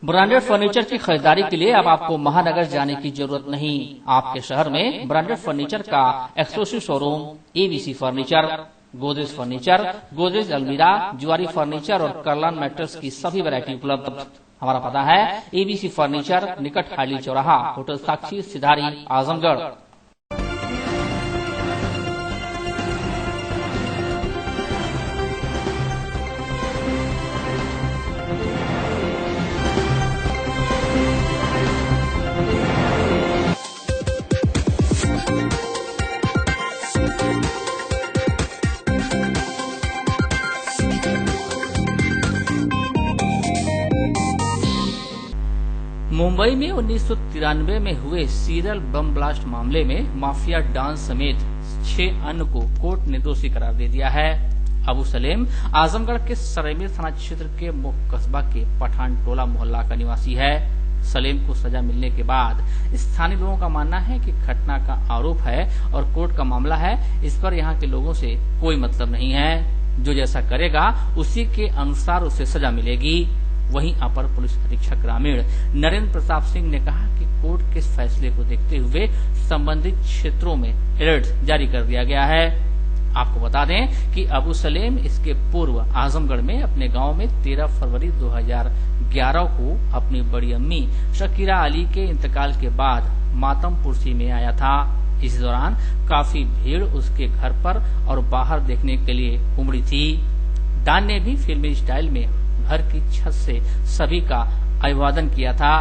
Branded furniture की खरीदारी के लिए अब आपको महानगर जाने की जरूरत नहीं। आपके शहर में ब्रांडेड फर्नीचर का exclusive showroom ABC furniture, Godrej furniture, Godrej अलमीरा, जुआरी फर्नीचर और कर्लान मैट्रेस की सभी वैरायटी उपलब्ध। हमारा पता है एबीसी फर्नीचर, निकट हाइली चौराहा, होटल साक्षी, सिधारी, आजमगढ़। मुंबई में 1993 में हुए सीरियल बम ब्लास्ट मामले में माफिया डॉन समेत 6 अन्य को कोर्ट ने दोषी करार दे दिया है। अबू सलेम आजमगढ़ के सरेमीर थाना क्षेत्र के कस्बा के पठान टोला मोहल्ला का निवासी है। सलेम को सजा मिलने के बाद स्थानीय लोगों का मानना है कि घटना का आरोप है और कोर्ट का मामला है, इस पर यहाँ के लोगों से कोई मतलब नहीं है। जो जैसा करेगा उसी के अनुसार उसे सजा मिलेगी। वहीं अपर पुलिस अधीक्षक ग्रामीण नरेंद्र प्रताप सिंह ने कहा कि कोर्ट के फैसले को देखते हुए संबंधित क्षेत्रों में अलर्ट जारी कर दिया गया है। आपको बता दें कि अबू सलेम इसके पूर्व आजमगढ़ में अपने गांव में 13 फरवरी 2011 को अपनी बड़ी अम्मी शकीरा अली के इंतकाल के बाद मातम पुरसी में आया था। इस दौरान काफी भीड़ उसके घर पर और बाहर देखने के लिए उमड़ी थी। डॉन ने भी फिल्मी स्टाइल में घर की छत से सभी का अभिवादन किया था।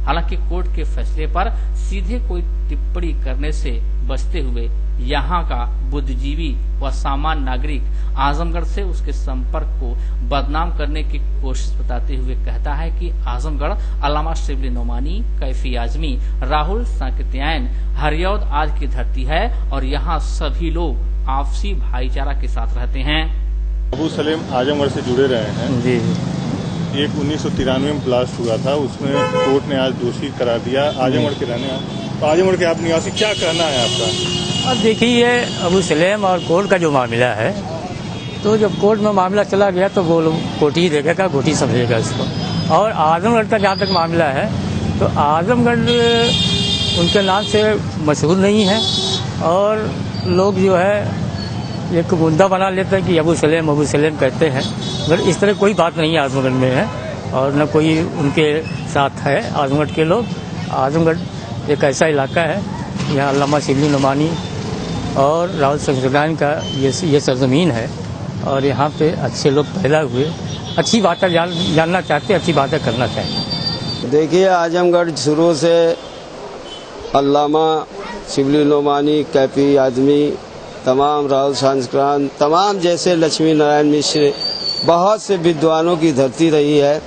हालांकि कोर्ट के फैसले पर सीधे कोई टिप्पणी करने से बचते हुए यहां का बुद्धिजीवी व सामान्य नागरिक आजमगढ़ से उसके संपर्क को बदनाम करने की कोशिश बताते हुए कहता है कि आजमगढ़ अल्लामा शिबली नोमानी, कैफी आजमी, राहुल सांकेतियान, हरियौद आज की धरती है और यहाँ सभी लोग आपसी भाईचारा के साथ रहते हैं। अबू सलेम आजमगढ़ से जुड़े रहे हैं जी। एक 1993 में ब्लास्ट हुआ था, उसमें कोर्ट ने आज दोषी करार दिया। आजमगढ़ के रहने तो आजमगढ़ के आप निवासी, क्या कहना है आपका? अब देखिए ये अबू सलेम और कोर्ट का जो मामला है, तो जब कोर्ट में मामला चला गया तो वो लोग कोर्ट ही देखेगा, कोर्ट ही समझेगा इसको। और आजमगढ़ का जहाँ तक मामला है तो आजमगढ़ उनके नाम से मशहूर नहीं है और लोग जो है एक मुद्दा बना लेते हैं कि अबू सलेम कहते हैं, मगर इस तरह कोई बात नहीं आजमगढ़ में है और न कोई उनके साथ है। आजमगढ़ के लोग, आजमगढ़ एक ऐसा इलाका है यहाँ अल्लामा शिबली नोमानी और राहुल सांकेतियान का ये सरजमीन है और यहाँ पे अच्छे लोग पैदा हुए, अच्छी बातें जानना चाहते, अच्छी बातें करना चाहते। देखिए आजमगढ़ शुरू से अल्लामा शिबली नोमानी, कैफी आजमी, तमाम राहुल सांकेतियान, तमाम जैसे लक्ष्मी नारायण मिश्र, बहुत से विद्वानों की धरती रही है।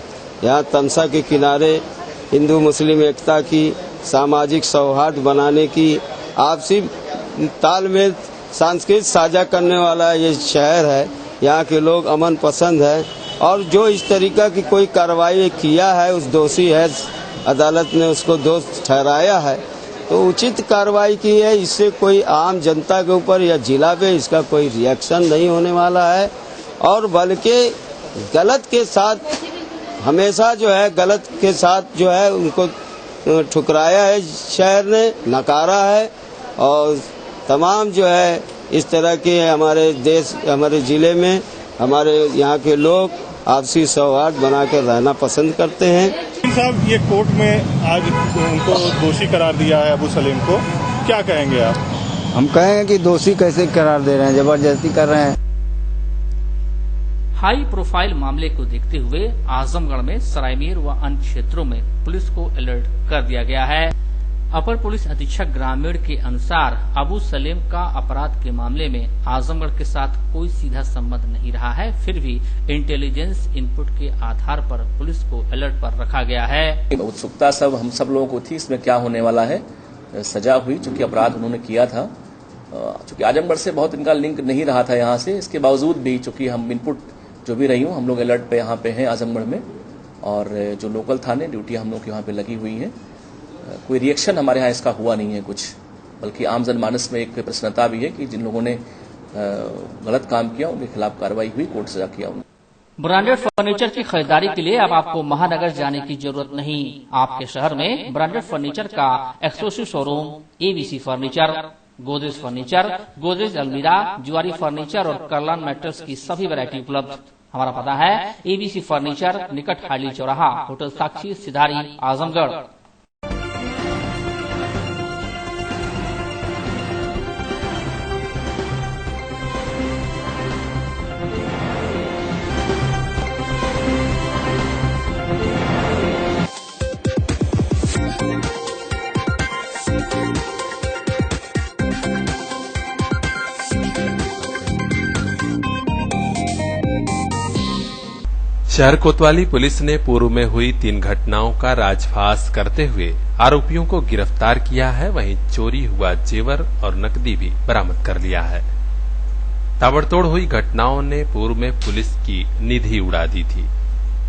यहाँ तमसा के किनारे हिंदू मुस्लिम एकता की, सामाजिक सौहार्द बनाने की, आपसी तालमेल, संस्कृत साझा करने वाला ये शहर है। यहाँ के लोग अमन पसंद है और जो इस तरीका की कोई कार्रवाई किया है उस दोषी है, अदालत ने उसको दोष ठहराया है तो उचित कार्रवाई की है। इससे कोई आम जनता के ऊपर या जिला पे इसका कोई रिएक्शन नहीं होने वाला है और बल्कि गलत के साथ हमेशा जो है, गलत के साथ जो है उनको ठुकराया है, शहर ने नकारा है और तमाम जो है इस तरह के हमारे देश, हमारे जिले में हमारे यहाँ के लोग आपसी सौहार्द बना कर रहना पसंद करते हैं। साहब, ये कोर्ट में आज उनको दोषी करार दिया है अबू सलेम को, क्या कहेंगे आप? हम कहेंगे कि दोषी कैसे करार दे रहे हैं, जबरदस्ती कर रहे हैं। हाई प्रोफाइल मामले को देखते हुए आजमगढ़ में सरायमीर व अन्य क्षेत्रों में पुलिस को अलर्ट कर दिया गया है। अपर पुलिस अधीक्षक ग्रामीण के अनुसार अबू सलेम का अपराध के मामले में आजमगढ़ के साथ कोई सीधा संबंध नहीं रहा है, फिर भी इंटेलिजेंस इनपुट के आधार पर पुलिस को अलर्ट पर रखा गया है। उत्सुकता सब हम सब लोगों को थी इसमें क्या होने वाला है। सजा हुई, चूंकि अपराध उन्होंने किया था, चूंकि आजमगढ़ से बहुत इनका लिंक नहीं रहा था यहाँ से, इसके बावजूद भी चूंकि हम इनपुट जो भी रही हूँ, हम लोग अलर्ट पे यहाँ पे हैं आजमगढ़ में और जो लोकल थाने ड्यूटी हम लोग यहाँ पे लगी हुई है। कोई रिएक्शन हमारे यहाँ इसका हुआ नहीं है कुछ, बल्कि आम जनमानस में एक प्रसन्नता भी है कि जिन लोगों ने गलत काम किया उनके खिलाफ कार्रवाई हुई, कोर्ट सजा किया उन्हें। ब्रांडेड फर्नीचर की खरीदारी के लिए अब आपको महानगर जाने की जरूरत नहीं। आपके शहर में ब्रांडेड फर्नीचर का exclusive showroom ABC furniture, Godrej furniture, Godrej अलमीरा, जुआरी फर्नीचर और करलान मैट्रेस की सभी वैरायटी उपलब्ध। हमारा पता है एबीसी फर्नीचर, निकट हाली चौराहा, होटल साक्षी, सिधारी, आजमगढ़। शहर कोतवाली पुलिस ने पूर्व में हुई 3 घटनाओं का राजफास करते हुए आरोपियों को गिरफ्तार किया है। वहीं चोरी हुआ जेवर और नकदी भी बरामद कर लिया है। ताबड़तोड़ हुई घटनाओं ने पूर्व में पुलिस की निधि उड़ा दी थी।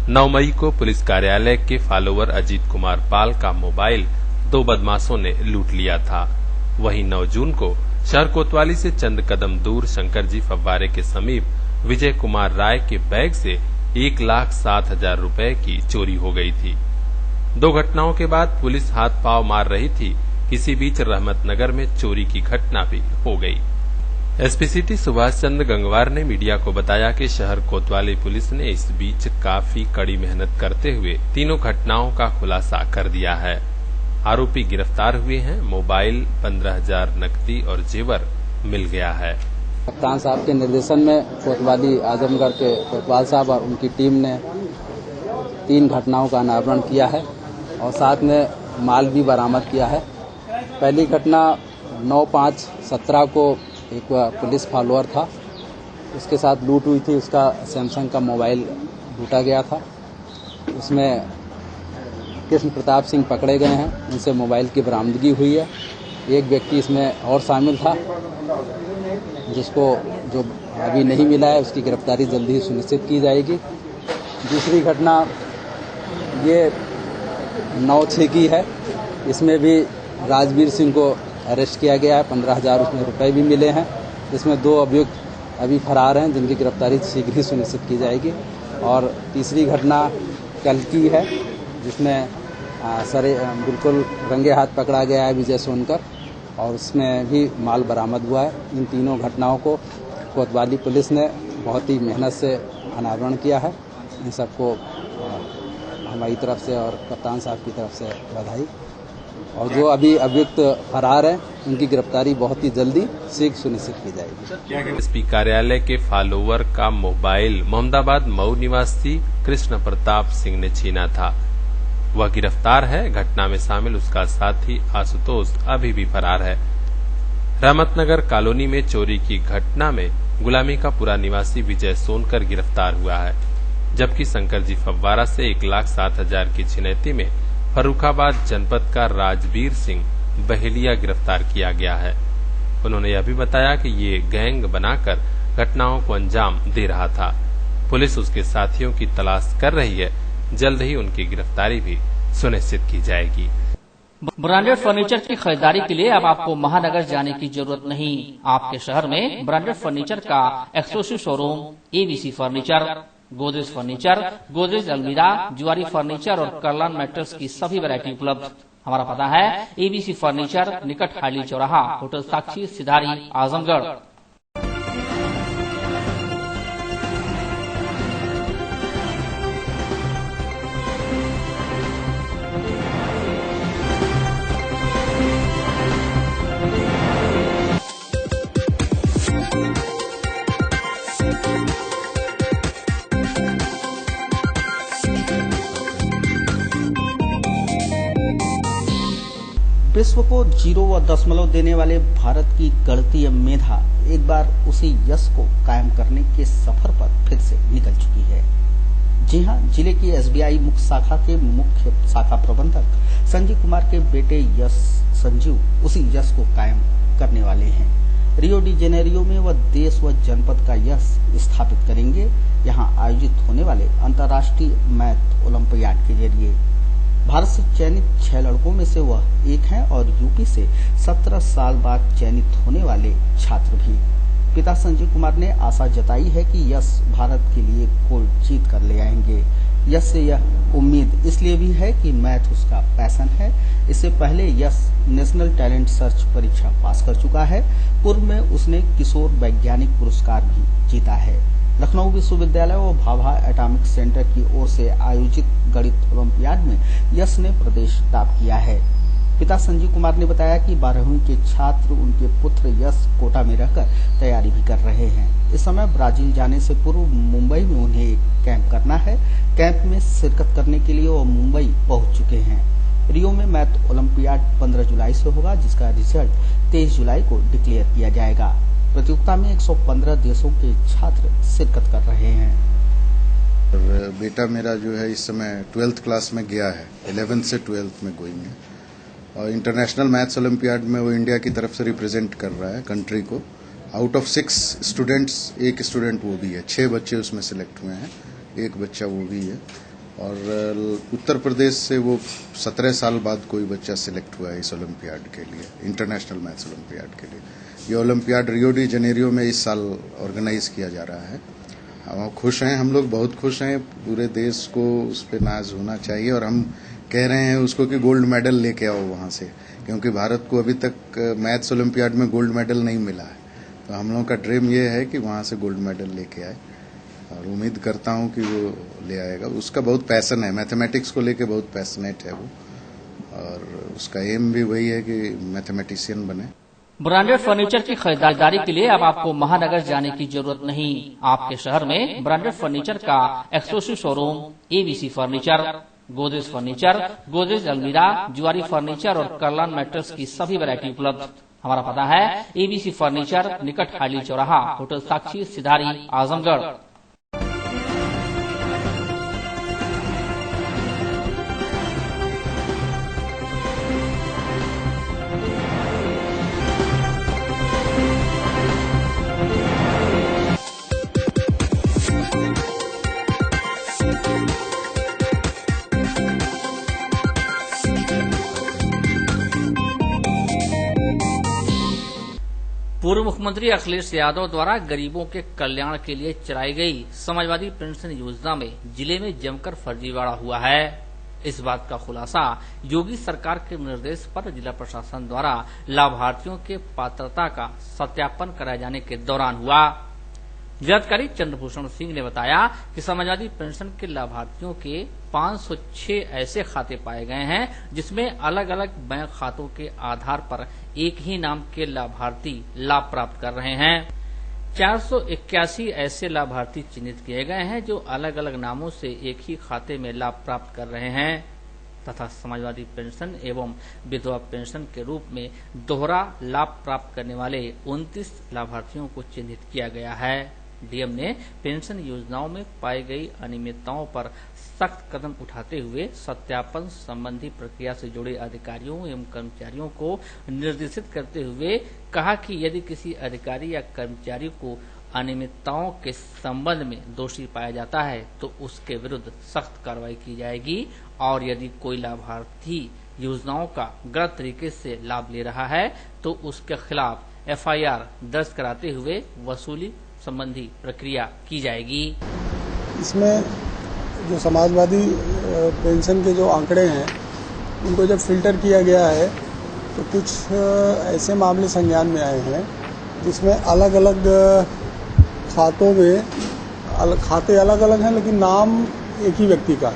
9 मई को पुलिस कार्यालय के फॉलोवर अजीत कुमार पाल का मोबाइल 2 बदमाशों ने लूट लिया था। वहीं 9 जून को शहर कोतवाली से चंद कदम दूर शंकर जी फव्वारे के समीप विजय कुमार राय के बैग से 1,07,000 रुपए की चोरी हो गई थी। 2 घटनाओं के बाद पुलिस हाथ पांव मार रही थी। इसी बीच रहमतनगर में चोरी की घटना भी हो गई। एसपी सिटी सुभाष चंद्र गंगवार ने मीडिया को बताया कि शहर कोतवाली पुलिस ने इस बीच काफी कड़ी मेहनत करते हुए तीनों घटनाओं का खुलासा कर दिया है। आरोपी गिरफ्तार हुए हैं। मोबाइल, 15,000 नकदी और जेवर मिल गया है। कप्तान साहब के निर्देशन में कोतवाली आजमगढ़ के कोतवाल साहब और उनकी टीम ने 3 घटनाओं का अनावरण किया है और साथ में माल भी बरामद किया है। पहली घटना 9/5/17 को एक पुलिस फॉलोअर था, उसके साथ लूट हुई थी। उसका सैमसंग का मोबाइल लूटा गया था। उसमें कृष्ण प्रताप सिंह पकड़े गए हैं, उनसे मोबाइल की बरामदगी हुई है। एक व्यक्ति इसमें और शामिल था जिसको जो अभी नहीं मिला है, उसकी गिरफ्तारी जल्दी ही सुनिश्चित की जाएगी। दूसरी घटना ये 9/6 की है। इसमें भी राजवीर सिंह को अरेस्ट किया गया है। 15,000 उसमें रुपए भी मिले हैं। इसमें 2 अभियुक्त अभी फरार हैं जिनकी गिरफ्तारी शीघ्र ही सुनिश्चित की जाएगी। और तीसरी घटना कल की है जिसमें बिल्कुल रंगे हाथ पकड़ा गया है विजय सोनकर और उसमें भी माल बरामद हुआ है। इन तीनों घटनाओं को कोतवाली पुलिस ने बहुत ही मेहनत से अनावरण किया है। इन सबको हमारी तरफ से और कप्तान साहब की तरफ से बधाई। और जो अभी अभियुक्त फरार हैं उनकी गिरफ्तारी बहुत ही जल्दी शीघ्र सुनिश्चित की जाएगी। एसपी कार्यालय के फॉलोवर का मोबाइल मोहम्मदाबाद मऊ निवासी कृष्ण प्रताप सिंह ने छीना था। वह गिरफ्तार है। घटना में शामिल उसका साथी आशुतोष अभी भी फरार है। रहमतनगर कॉलोनी में चोरी की घटना में गुलामी का पूरा निवासी विजय सोनकर गिरफ्तार हुआ है, जबकि शंकर जी फव्वारा से 1,07,000 की छिनैती में फर्रुखाबाद जनपद का राजवीर सिंह बहेलिया गिरफ्तार किया गया है। उन्होंने यह भी बताया कि ये गैंग बनाकर घटनाओं को अंजाम दे रहा था। पुलिस उसके साथियों की तलाश कर रही है। जल्द ही उनकी गिरफ्तारी भी सुनिश्चित की जाएगी। ब्रांडेड फर्नीचर की खरीदारी के लिए अब आपको महानगर जाने की जरूरत नहीं। आपके शहर में ब्रांडेड फर्नीचर का exclusive showroom ABC furniture, Godrej furniture, Godrej अलमीरा, जुआरी फर्नीचर और करलान मैट्रेस की सभी वैरायटी उपलब्ध। हमारा पता है एबीसी फर्नीचर, निकट हाली चौराहा, होटल साक्षी, सिधारी, आजमगढ़। विश्व को 0 व दशमलव देने वाले भारत की गणितीय मेधा एक बार उसी यश को कायम करने के सफर पर फिर से निकल चुकी है। जी हां, जिले की एसबीआई मुख्य शाखा के मुख्य शाखा प्रबंधक संजीव कुमार के बेटे यश संजीव उसी यश को कायम करने वाले हैं। रियो डी जेनेरियो में वह देश व जनपद का यश स्थापित करेंगे। यहां आयोजित होने वाले अंतर्राष्ट्रीय मैथ ओलंपियाड के जरिए भारत से चयनित 6 लड़कों में से वह एक हैं और यूपी से 17 साल बाद चयनित होने वाले छात्र भी। पिता संजीव कुमार ने आशा जताई है कि यश भारत के लिए गोल्ड जीत कर ले आएंगे। यश से यह उम्मीद इसलिए भी है कि मैथ उसका पैशन है। इससे पहले यश नेशनल टैलेंट सर्च परीक्षा पास कर चुका है। पूर्व में उसने किशोर वैज्ञानिक पुरस्कार भी जीता है। लखनऊ विश्वविद्यालय और भाभा एटॉमिक सेंटर की ओर से आयोजित गणित ओलंपियाड में यश ने प्रदेश टॉप किया है। पिता संजीव कुमार ने बताया कि 12वीं के छात्र उनके पुत्र यश कोटा में रहकर तैयारी भी कर रहे हैं। इस समय ब्राजील जाने से पूर्व मुंबई में उन्हें एक कैंप करना है। कैंप में शिरकत करने के लिए वो मुंबई पहुंच चुके हैं। रियो में मैथ ओलंपियाड 15 जुलाई से होगा, जिसका रिजल्ट 23 जुलाई को डिक्लेयर किया जाएगा। प्रतियोगिता में 115 देशों के छात्र शिरकत कर रहे हैं। बेटा मेरा जो है इस समय 12th क्लास में गया है, 11th से 12th में गोइंग है, और इंटरनेशनल मैथ्स ओलंपियाड में वो इंडिया की तरफ से रिप्रेजेंट कर रहा है कंट्री को। आउट ऑफ 6 स्टूडेंट्स एक स्टूडेंट वो भी है, 6 बच्चे उसमें सिलेक्ट हुए हैं, एक बच्चा वो भी है। और उत्तर प्रदेश से वो 17 साल बाद कोई बच्चा सिलेक्ट हुआ है इस ओलंपियाड के लिए, इंटरनेशनल मैथ्स ओलंपियाड के लिए। ये ओलंपियाड रियो डी जनेरियो में इस साल ऑर्गेनाइज किया जा रहा है। हम खुश हैं, हम लोग बहुत खुश हैं। पूरे देश को उस पर नाज होना चाहिए और हम कह रहे हैं उसको कि गोल्ड मेडल लेके आओ वहां से, क्योंकि भारत को अभी तक मैथ्स ओलंपियाड में गोल्ड मेडल नहीं मिला है। तो हम लोगों का ड्रीम ये है कि वहां से गोल्ड मेडल लेके आए, और उम्मीद करता हूं कि वो ले आएगा। उसका बहुत पैशन है, मैथमेटिक्स को लेके बहुत पैशनेट है वो, और उसका एम भी वही है कि मैथमेटिशियन बने। ब्रांडेड फर्नीचर की खरीदारी के लिए अब आपको महानगर जाने की जरूरत नहीं। आपके शहर में ब्रांडेड फर्नीचर का exclusive showroom ABC furniture, Godrej furniture, Godrej अलमीरा, जुआरी फर्नीचर और करलान मैट्रेस की सभी वैरायटी उपलब्ध। हमारा पता है एबीसी फर्नीचर, निकट हाइली चौराहा, होटल साक्षी, सिधारी, आजमगढ़। पूर्व मुख्यमंत्री अखिलेश यादव द्वारा गरीबों के कल्याण के लिए चलाई गई समाजवादी पेंशन योजना में जिले में जमकर फर्जीवाड़ा हुआ है। इस बात का खुलासा योगी सरकार के निर्देश पर जिला प्रशासन द्वारा लाभार्थियों के पात्रता का सत्यापन कराए जाने के दौरान हुआ। जिलाधिकारी चंद्रभूषण सिंह ने बताया कि समाजवादी पेंशन के लाभार्थियों के 506 ऐसे खाते पाए गए हैं जिसमें अलग अलग बैंक खातों के आधार पर एक ही नाम के लाभार्थी लाभ प्राप्त कर रहे हैं। 481 ऐसे लाभार्थी चिन्हित किए गए हैं जो अलग अलग नामों से एक ही खाते में लाभ प्राप्त कर रहे हैं, तथा समाजवादी पेंशन एवं विधवा पेंशन के रूप में दोहरा लाभ प्राप्त करने वाले 29 लाभार्थियों को चिन्हित किया गया है। डीएम ने पेंशन योजनाओं में पाई गई अनियमितताओं पर सख्त कदम उठाते हुए सत्यापन संबंधी प्रक्रिया से जुड़े अधिकारियों एवं कर्मचारियों को निर्देशित करते हुए कहा कि यदि किसी अधिकारी या कर्मचारी को अनियमितताओं के संबंध में दोषी पाया जाता है तो उसके विरुद्ध सख्त कार्रवाई की जाएगी, और यदि कोई लाभार्थी योजनाओं का गलत तरीके से लाभ ले रहा है तो उसके खिलाफ एफआईआर दर्ज कराते हुए वसूली संबंधी प्रक्रिया की जाएगी। इसमें जो समाजवादी पेंशन के जो आंकड़े हैं उनको जब फिल्टर किया गया है तो कुछ ऐसे मामले संज्ञान में आए हैं जिसमें अलग अलग खातों में खाते अलग अलग हैं लेकिन नाम एक ही व्यक्ति का,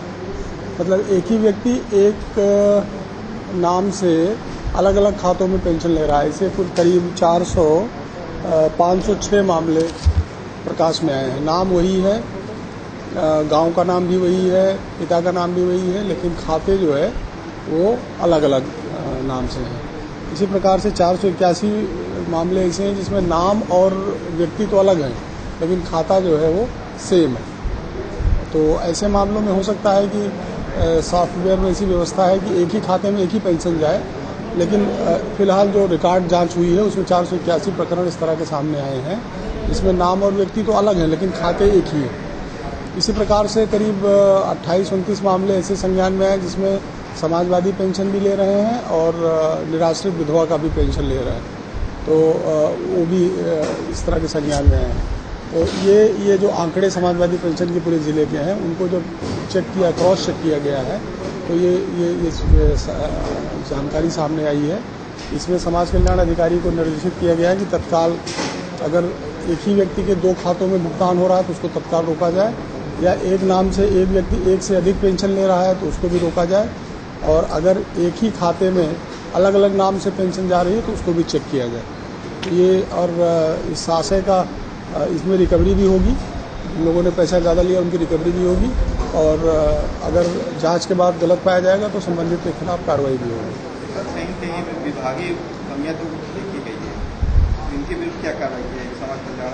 मतलब एक ही व्यक्ति एक नाम से अलग अलग खातों में पेंशन ले रहा है। इसे कुल करीब 506 मामले प्रकाश में आए हैं। नाम वही है, गांव का नाम भी वही है, पिता का नाम भी वही है, लेकिन खाते जो है वो अलग अलग नाम से हैं। इसी प्रकार से 481 मामले ऐसे हैं जिसमें नाम और व्यक्ति तो अलग हैं लेकिन खाता जो है वो सेम है। तो ऐसे मामलों में हो सकता है कि सॉफ्टवेयर में ऐसी व्यवस्था है कि एक ही खाते में एक ही पेंशन जाए, लेकिन फिलहाल जो रिकॉर्ड जांच हुई है उसमें 481 प्रकरण इस तरह के सामने आए हैं जिसमें नाम और व्यक्ति तो अलग हैं लेकिन खाते एक ही हैं। इसी प्रकार से करीब 28-29 मामले ऐसे संज्ञान में आए जिसमें समाजवादी पेंशन भी ले रहे हैं और निराश्रित विधवा का भी पेंशन ले रहे हैं। तो वो भी इस तरह के संज्ञान में हैं। तो ये जो आंकड़े समाजवादी पेंशन के पूरे ज़िले के हैं, उनको जब चेक किया, क्रॉस चेक किया गया है, तो ये जानकारी सामने आई है। इसमें समाज कल्याण अधिकारी को निर्देशित किया गया है कि तत्काल अगर एक ही व्यक्ति के 2 खातों में भुगतान हो रहा है तो उसको तत्काल रोका जाए, या एक नाम से एक व्यक्ति एक से अधिक पेंशन ले रहा है तो उसको भी रोका जाए, और अगर एक ही खाते में अलग अलग नाम से पेंशन जा रही है तो उसको भी चेक किया जाए। ये और इस आशय का इसमें रिकवरी भी होगी, जिन लोगों ने पैसा ज़्यादा लिया उनकी रिकवरी भी होगी, और अगर जांच के बाद गलत पाया जाएगा तो संबंधित के खिलाफ कार्रवाई भी होगी। कहीं विभागीय कमियां तो देखी गई है, इनके विरुद्ध क्या कार्रवाई है समाज कल्याण?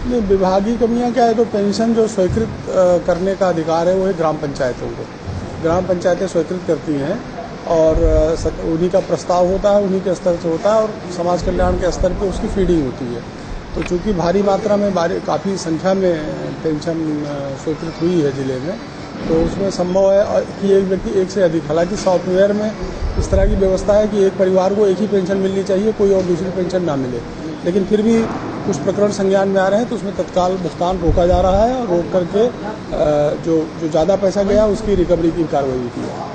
नहीं, विभागीय कमियां क्या है, तो पेंशन जो स्वीकृत करने का अधिकार है वो है ग्राम पंचायतों को। ग्राम पंचायतें स्वीकृत करती हैं और उन्हीं का प्रस्ताव होता है, उन्हीं के स्तर से होता है, और समाज कल्याण के स्तर पर उसकी फीडिंग होती है। तो चूंकि भारी मात्रा में काफ़ी संख्या में पेंशन स्वीकृत हुई है जिले में, तो उसमें संभव है कि एक व्यक्ति एक से अधिक, हालांकि सॉफ्टवेयर में इस तरह की व्यवस्था है कि एक परिवार को एक ही पेंशन मिलनी चाहिए, कोई और दूसरी पेंशन ना मिले, लेकिन फिर भी कुछ प्रकरण संज्ञान में आ रहे हैं तो उसमें तत्काल भुगतान रोका जा रहा है, और रोक करके जो ज़्यादा पैसा गया उसकी रिकवरी की कार्रवाई की है।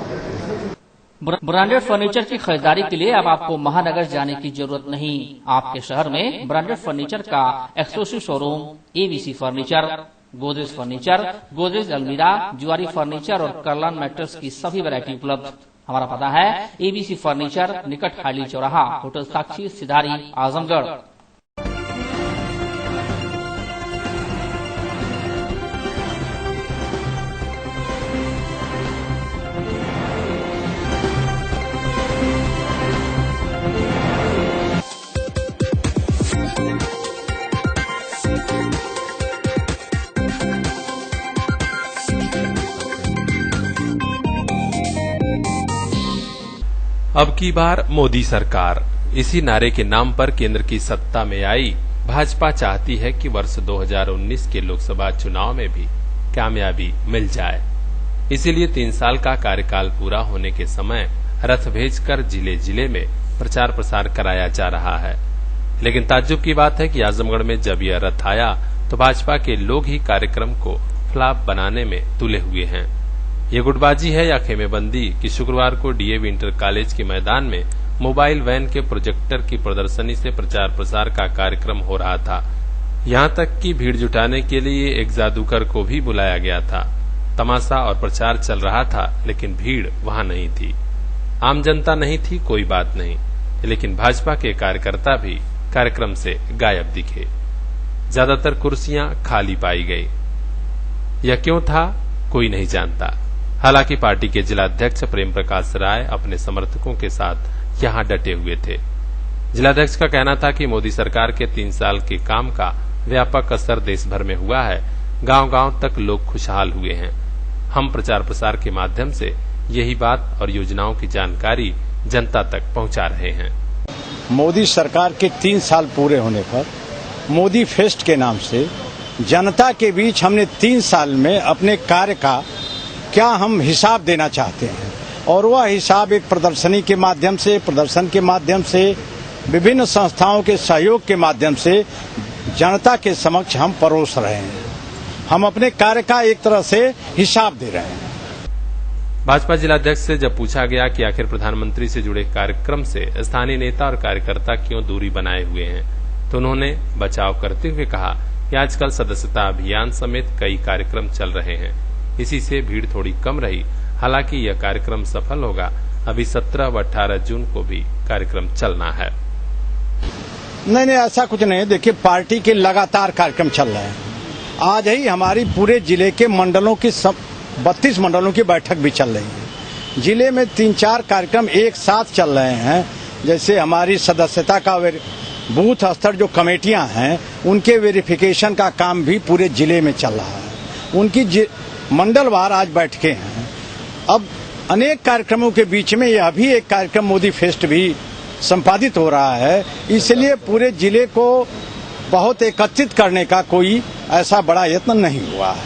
ब्रांडेड फर्नीचर की खरीदारी के लिए अब आपको महानगर जाने की जरूरत नहीं। आपके शहर में ब्रांडेड फर्नीचर का exclusive showroom ABC furniture, Godrej furniture, Godrej अलमीरा, जुआरी फर्नीचर और कर्लान मैट्रेस की सभी वैरायटी उपलब्ध। हमारा पता है एबीसी फर्नीचर, निकट हाली चौराहा, होटल साक्षी, सिधारी, आजमगढ़। अब की बार मोदी सरकार, इसी नारे के नाम पर केंद्र की सत्ता में आई भाजपा चाहती है कि वर्ष 2019 के लोकसभा चुनाव में भी कामयाबी मिल जाए। इसीलिए 3 साल का कार्यकाल पूरा होने के समय रथ भेजकर जिले जिले में प्रचार प्रसार कराया जा रहा है। लेकिन ताज्जुब की बात है कि आजमगढ़ में जब यह रथ आया तो भाजपा के लोग ही कार्यक्रम को फ्लॉप बनाने में तुले हुए हैं। ये गुटबाजी है या खेमेबंदी कि शुक्रवार को डीएवी इंटर कॉलेज के मैदान में मोबाइल वैन के प्रोजेक्टर की प्रदर्शनी से प्रचार प्रसार का कार्यक्रम हो रहा था। यहां तक कि भीड़ जुटाने के लिए एक जादूगर को भी बुलाया गया था। तमाशा और प्रचार चल रहा था, लेकिन भीड़ वहां नहीं थी। आम जनता नहीं थी, कोई बात नहीं, लेकिन भाजपा के कार्यकर्ता भी कार्यक्रम से गायब दिखे। ज्यादातर कुर्सियां खाली पाई गई। यह क्यों था, कोई नहीं जानता। हालांकि पार्टी के जिलाध्यक्ष प्रेम प्रकाश राय अपने समर्थकों के साथ यहां डटे हुए थे। जिलाध्यक्ष का कहना था कि मोदी सरकार के 3 साल के काम का व्यापक असर देश भर में हुआ है। गांव-गांव तक लोग खुशहाल हुए हैं। हम प्रचार प्रसार के माध्यम से यही बात और योजनाओं की जानकारी जनता तक पहुंचा रहे हैं। मोदी सरकार के 3 साल पूरे होने पर मोदी फेस्ट के नाम से जनता के बीच हमने 3 साल में अपने कार्य का क्या हम हिसाब देना चाहते हैं, और वह हिसाब एक प्रदर्शनी के माध्यम से, प्रदर्शन के माध्यम से, विभिन्न संस्थाओं के सहयोग के माध्यम से जनता के समक्ष हम परोस रहे हैं। हम अपने कार्य का एक तरह से हिसाब दे रहे हैं। भाजपा जिलाध्यक्ष से जब पूछा गया कि आखिर प्रधानमंत्री से जुड़े कार्यक्रम से स्थानीय नेता और कार्यकर्ता क्यों दूरी बनाए हुए हैं, तो उन्होंने बचाव करते हुए कहा कि आजकल सदस्यता अभियान समेत कई कार्यक्रम चल रहे हैं, इसी से भीड़ थोड़ी कम रही। हालांकि यह कार्यक्रम सफल होगा। अभी 17 व 18 जून को भी कार्यक्रम चलना है। नहीं, ऐसा कुछ नहीं। देखिए, पार्टी के लगातार कार्यक्रम चल रहे हैं। आज ही हमारी पूरे जिले के मंडलों की 32 मंडलों की बैठक भी चल रही है। जिले में 3-4 कार्यक्रम एक साथ चल रहे हैं। जैसे हमारी सदस्यता का बूथ स्तर जो कमेटियां हैं, उनके वेरिफिकेशन का काम भी पूरे जिले में चल रहा है। उनकी मंडलवार आज बैठकें हैं। अब अनेक कार्यक्रमों के बीच में यह भी एक कार्यक्रम मोदी फेस्ट भी संपादित हो रहा है। इसलिए पूरे जिले को बहुत एकत्रित करने का कोई ऐसा बड़ा यत्न नहीं हुआ है।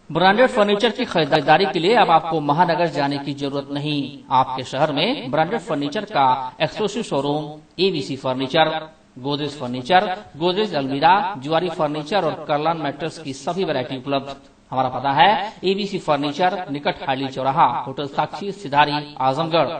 ब्रांडेड फर्नीचर की खरीदारी के लिए अब आपको महानगर जाने की जरूरत नहीं। आपके शहर में ब्रांडेड फर्नीचर का exclusive showroom ABC furniture, Godrej furniture, Godrej अलमीरा, जुआरी फर्नीचर और कर्लान मैट्रेस की सभी वैरायटी उपलब्ध। हमारा पता है एबीसी फर्नीचर, निकट हाइली चौराहा, होटल साक्षी, सिधारी, आजमगढ़।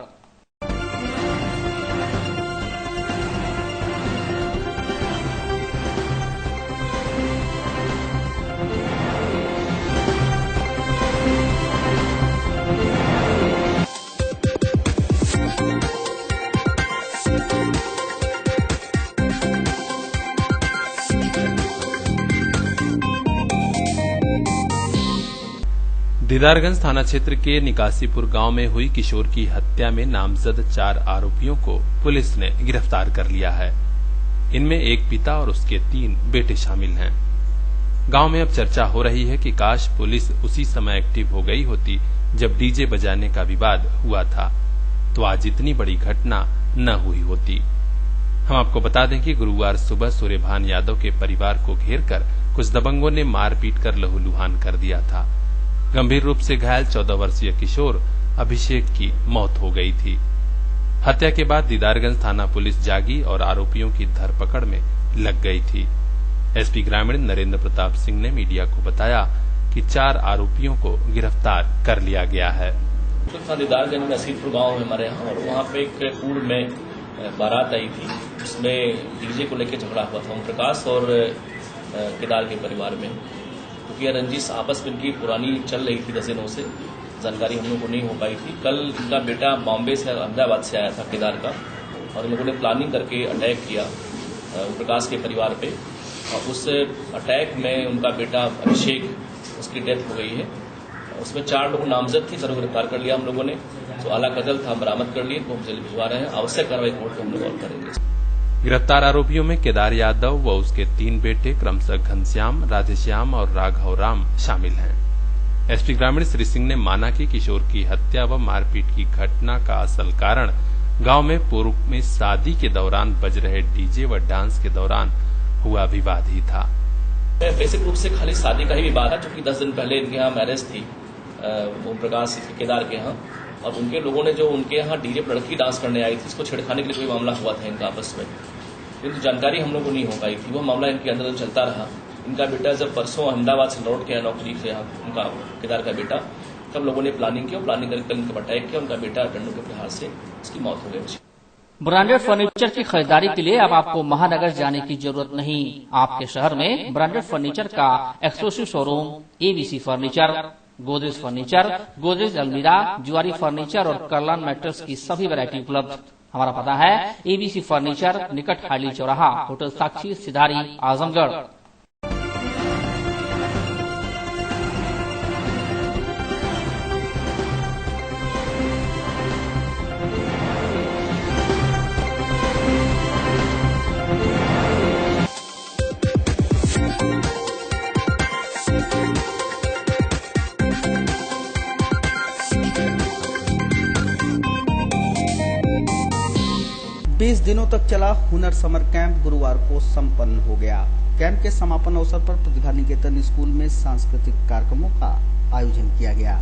दीदारगंज थाना क्षेत्र के निकासीपुर गांव में हुई किशोर की हत्या में नामजद 4 आरोपियों को पुलिस ने गिरफ्तार कर लिया है। इनमें एक पिता और उसके 3 बेटे शामिल हैं। गांव में अब चर्चा हो रही है कि काश पुलिस उसी समय एक्टिव हो गई होती जब डीजे बजाने का विवाद हुआ था, तो आज इतनी बड़ी घटना न हुई होती। हम आपको बता दें कि गुरुवार सुबह सूर्यभान यादव के परिवार को घेरकर कुछ दबंगों ने मारपीट कर लहूलुहान कर दिया था। गंभीर रूप से घायल 14 वर्षीय किशोर अभिषेक की मौत हो गई थी। हत्या के बाद दीदारगंज थाना पुलिस जागी और आरोपियों की धरपकड़ में लग गई थी। एसपी ग्रामीण नरेंद्र प्रताप सिंह ने मीडिया को बताया कि 4 आरोपियों को गिरफ्तार कर लिया गया है। दीदारगंज में असीरपुर गांव में हमारे यहाँ, और वहाँ पे एक पूर्व में बारात आई थी, उसमें डीजे को लेकर झगड़ा हुआ था ओम प्रकाश और केदार के परिवार में, क्योंकि यह रंजिश आपस में इनकी पुरानी चल रही थी 10 दिनों से। जानकारी हम लोग को नहीं हो पाई थी। कल इनका बेटा बॉम्बे से अहमदाबाद से आया था केदार का, और इन लोगों ने प्लानिंग करके अटैक किया ओम प्रकाश के परिवार पे, और उस अटैक में उनका बेटा अभिषेक, उसकी डेथ हो गई है। उसमें 4 लोग नामजद थे, चारों को गिरफ्तार कर लिया हम लोगों ने। जो आला कत्ल था बरामद कर लिए, तो हम जेल भिजवा रहे हैं। आवश्यक कार्रवाई कोर्ट में हम लोग और करेंगे। गिरफ्तार आरोपियों में केदार यादव व उसके 3 बेटे क्रमशः घनश्याम, राधेश्याम और राघव राम शामिल हैं। एसपी ग्रामीण श्री सिंह ने माना कि किशोर की हत्या व मारपीट की घटना का असल कारण गांव में पूर्व में शादी के दौरान बज रहे डीजे व डांस के दौरान हुआ विवाद ही था। बेसिक रूप से खाली शादी का ही विवाद है, क्योंकि 10 दिन पहले इनके यहाँ मैरिज थी ओम प्रकाश केदार के यहाँ, और उनके लोगों ने जो उनके यहाँ डीजे पर लड़की डांस करने आई थी, इसको छेड़खानी के लिए कोई मामला हुआ था इनका आपस में, किंतु जानकारी हम लोग को नहीं हो पाई थी। वो मामला इनके अंदर चलता रहा। इनका बेटा जब परसों अहमदाबाद से लौट के आया नौकरी से, उनका केदार का बेटा, तब लोगों ने प्लानिंग की, प्लानिंग करके कल इनका अटैक किया। उनका बेटा डंडों के प्रहार से उसकी मौत हो गई। ब्रांडेड फर्नीचर की खरीदारी के लिए अब आपको महानगर जाने की जरूरत नहीं। आपके शहर में ब्रांडेड फर्नीचर का exclusive showroom ABC furniture, Godrej furniture, Godrej अलमीरा, जुआरी फर्नीचर और कर्लान मैट्रेस की सभी वैरायटी उपलब्ध। हमारा पता है एबीसी फर्नीचर, निकट हाइली चौराहा, होटल साक्षी, सिधारी, आजमगढ़। बीस दिनों तक चला हुनर समर कैंप गुरुवार को संपन्न हो गया। कैंप के समापन अवसर पर प्रतिभा निकेतन स्कूल में सांस्कृतिक कार्यक्रमों का आयोजन किया गया।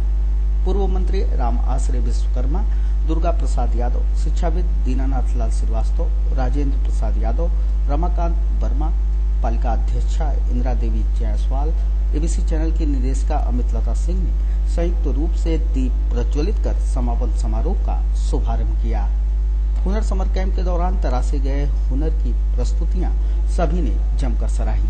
पूर्व मंत्री राम आश्रय विश्वकर्मा, दुर्गा प्रसाद यादव, शिक्षाविद दीनानाथ लाल श्रीवास्तव, राजेंद्र प्रसाद यादव, रमाकांत वर्मा, पालिका अध्यक्षा इंदिरा देवी जायसवाल, एबीसी चैनल की निदेशिका अमित लता सिंह ने संयुक्त रूप से दीप प्रज्वलित कर समापन समारोह का शुभारंभ किया। हुनर समर कैंप के दौरान तराशे गए हुनर की प्रस्तुतियां सभी ने जमकर सराही।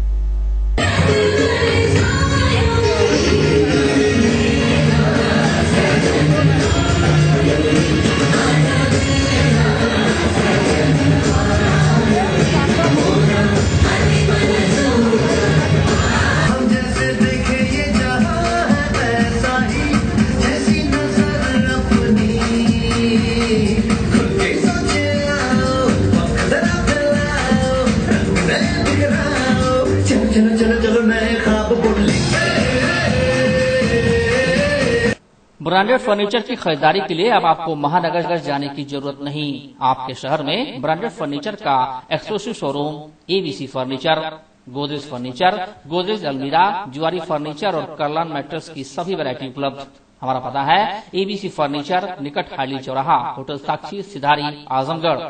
ब्रांडेड फर्नीचर की खरीदारी के लिए अब आपको महानगर जाने की जरूरत नहीं। आपके शहर में ब्रांडेड फर्नीचर का exclusive showroom ABC furniture, Godrej furniture, Godrej अलमीरा, जुआरी फर्नीचर और करलान मैट्रेस की सभी वैरायटी उपलब्ध। हमारा पता है एबीसी फर्नीचर, निकट हाली चौराहा, होटल साक्षी, सिधारी, आजमगढ़।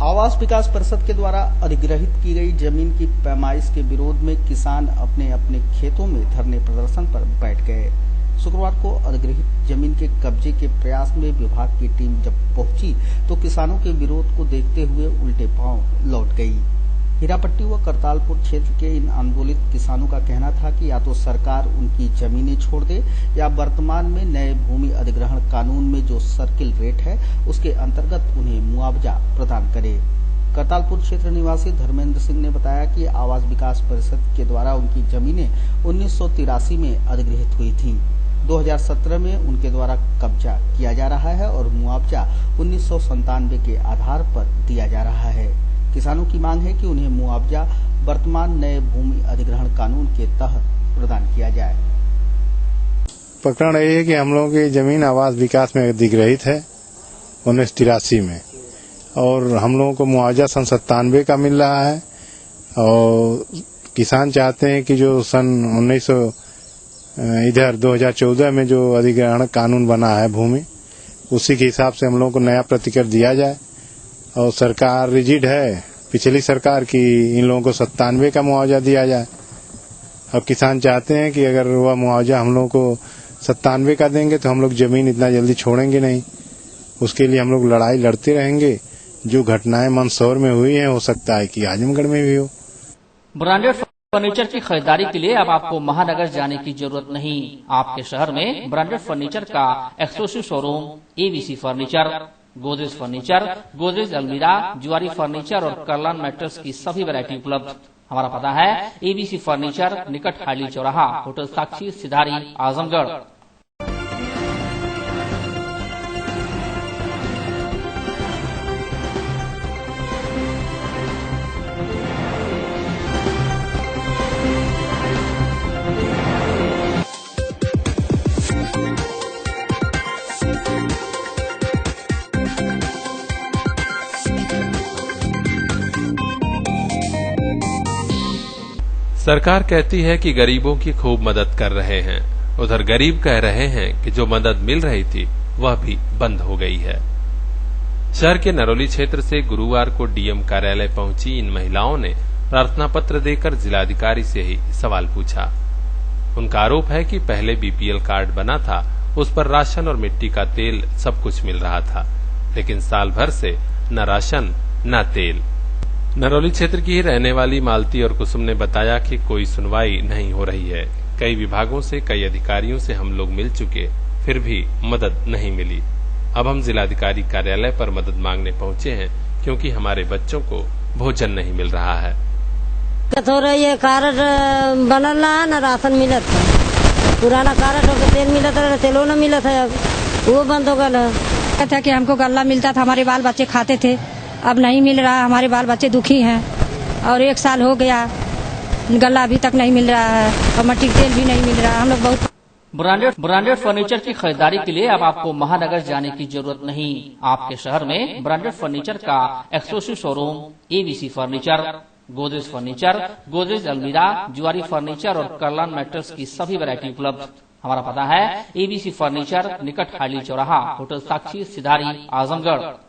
आवास विकास परिषद के द्वारा अधिग्रहित की गई जमीन की पैमाइश के विरोध में किसान अपने अपने खेतों में धरने प्रदर्शन पर बैठ गए। शुक्रवार को अधिग्रहित जमीन के कब्जे के प्रयास में विभाग की टीम जब पहुंची तो किसानों के विरोध को देखते हुए उल्टे पांव लौट गई। हीरापट्टी व करतालपुर क्षेत्र के इन आंदोलित किसानों का कहना था कि या तो सरकार उनकी जमीनें छोड़ दे या वर्तमान में नए भूमि अधिग्रहण कानून में जो सर्किल रेट है उसके अंतर्गत उन्हें मुआवजा प्रदान करे। करतालपुर क्षेत्र निवासी धर्मेंद्र सिंह ने बताया कि आवास विकास परिषद के द्वारा उनकी जमीनें 1983 में अधिग्रहित हुई थीं। 2017 में उनके द्वारा कब्जा किया जा रहा है और मुआवजा 1997 के आधार पर दिया जा रहा है। किसानों की मांग है कि उन्हें मुआवजा वर्तमान नए भूमि अधिग्रहण कानून के तहत प्रदान किया जाए। प्रकरण ये है कि हम लोगों की जमीन आवास विकास में अधिग्रहित है 1983 में और हम लोगों को मुआवजा सन 97 का मिल रहा है और किसान चाहते हैं कि जो सन 2014 में जो अधिग्रहण कानून बना है भूमि उसी के हिसाब से हम लोगों को नया प्रतिकर दिया जाए और सरकार रिजिड है पिछली सरकार की इन लोगों को 97 का मुआवजा दिया जाए। अब किसान चाहते हैं कि अगर वह मुआवजा हम लोगों को 97 का देंगे तो हम लोग जमीन इतना जल्दी छोड़ेंगे नहीं। उसके लिए हम लोग लड़ाई लड़ते रहेंगे। जो घटनाएं मंदसौर में हुई हैं हो सकता है कि आजमगढ़ में भी हो। ब्रांडेड फर्नीचर की खरीदारी के लिए अब आपको महानगर जाने की जरूरत नहीं। आपके शहर में ब्रांडेड फर्नीचर का exclusive showroom ABC furniture, Godrej furniture, Godrej अलमीरा, जुआरी फर्नीचर और करलान मैट्रेस की सभी वैरायटी उपलब्ध। हमारा पता है एबीसी फर्नीचर, निकट हाली चौराहा, होटल साक्षी, सिधारी, आजमगढ़। सरकार कहती है कि गरीबों की खूब मदद कर रहे हैं, उधर गरीब कह रहे हैं कि जो मदद मिल रही थी वह भी बंद हो गई है। शहर के नरौली क्षेत्र से गुरुवार को डीएम कार्यालय पहुंची इन महिलाओं ने प्रार्थना पत्र देकर जिलाधिकारी से ही सवाल पूछा। उनका आरोप है कि पहले बीपीएल कार्ड बना था, उस पर राशन और मिट्टी का तेल सब कुछ मिल रहा था, लेकिन साल भर से न राशन न तेल। नरौली क्षेत्र की रहने वाली मालती और कुसुम ने बताया कि कोई सुनवाई नहीं हो रही है। कई विभागों से, कई अधिकारियों से हम लोग मिल चुके, फिर भी मदद नहीं मिली। अब हम जिलाधिकारी कार्यालय पर मदद मांगने पहुंचे हैं क्योंकि हमारे बच्चों को भोजन नहीं मिल रहा है। थोड़ा ये कार्ड बनल है न राशन मिलत है, पुराना कार्ड होकर तेल मिलत है, तेलो न मिलत है, अब वो बंद हो गया। कहता कि हमको गल्ला मिलता था, हमारे बाल बच्चे खाते थे, अब नहीं मिल रहा। हमारे बाल बच्चे दुखी हैं और 1 साल हो गया गल्ला अभी तक नहीं मिल रहा है और मट्टी तेल भी नहीं मिल रहा। हम लोग बहुत ब्रांडेड फर्नीचर की खरीदारी के लिए अब आपको महानगर जाने की जरूरत नहीं। आपके शहर में ब्रांडेड फर्नीचर का exclusive showroom ABC furniture, Godrej furniture, Godrej अलमीरा, जुआरी फर्नीचर और करलान मैट्रेस की सभी वैरायटी उपलब्ध। हमारा पता है एबीसी फर्नीचर, निकट हाली चौराहा, होटल साक्षी, सिधारी, आजमगढ़।